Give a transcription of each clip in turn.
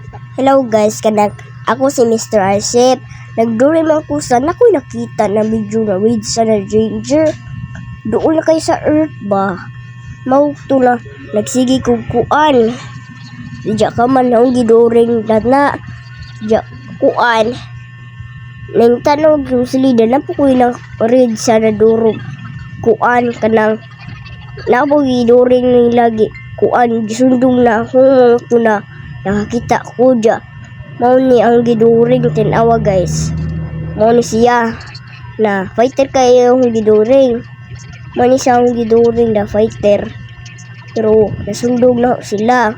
Hello guys, ako si Mr. Arsip. Nagduri man ko sa ako'y nakita na medyo na read sa na danger. Doon na kayo sa earth ba? Mauto na nagsigi kong kuan. Diya ka man ang giduring na diya kuan. Nang tanong yung silida na po ko na read sa na durog kuan kanang nabo giduring ni lagi kuan gisundong na akong na nakakita ko dya. Mao ni ang giduring tinawa guys. Mao ni siya na fighter kayo ang giduring. Mao ni siya ang giduring na fighter. Pero nasundog na sila.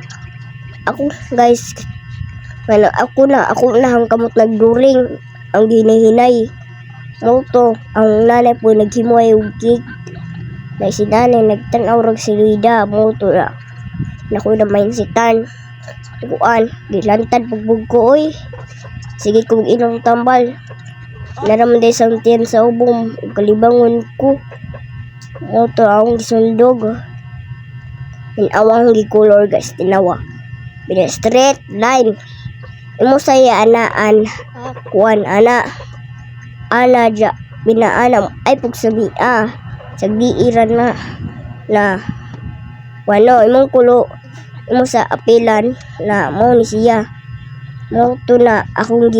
Ako guys, ako na ang kamot nagduring ang ginahinay. Mao to ang nanay po naghimuay og cake. Na si nanay nagtanaw rag silida. Mao to na naku na mindsetan. Kuan, gilantad pagbug ko oy. Sige kong inom tambal. Naraman day sang tiyan sa ubong, kalibangon ko. Moto akong gisundog. Tinawang gikolor guys, tinawa. Bina straight line. Imo saya anaan. Kuan ana. Ana ja binaanam ay pugsabi sagdiiran na wano imong kulo imo sa apilan na mo ni siya. Mo to na akong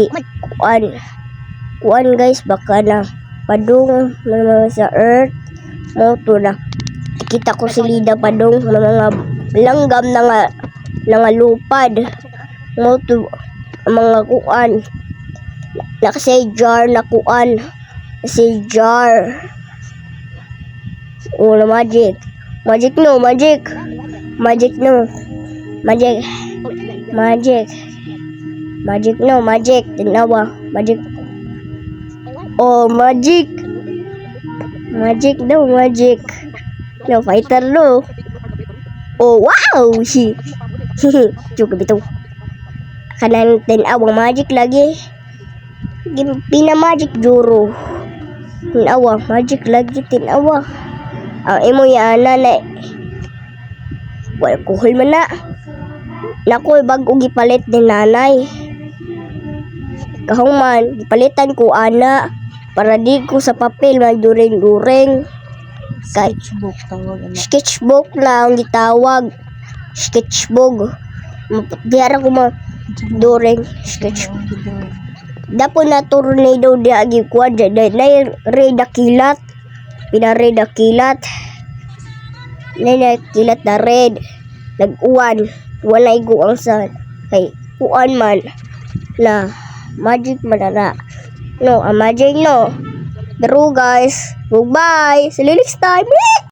kuan guys baka na padung sa earth. Mo to na kita ko si Lida padung mga langgam na nga lupad. Mo to mga kuan nakasay jar na kuan si jar. Wala magic no magic no magic tinawa magic oh magic no fighter no oh wow si juga bito kanan tinawang magic lagi pina magic juro tinawa magic lagi tinawa ang imo yana na wala kuhol man na nakoy bago gipalit ni nanay kahong man gipalitan ko ana para di ko sa papel magduring-during kay sketchbook na ang gitawag sketchbook diara ko during sketchbook dapo na tornado di agi kuan na reda kilat pinareda kilat na red nag-uwan wala igo ang sa kay kuan man na magic manana no magic no pero guys goodbye see you next time.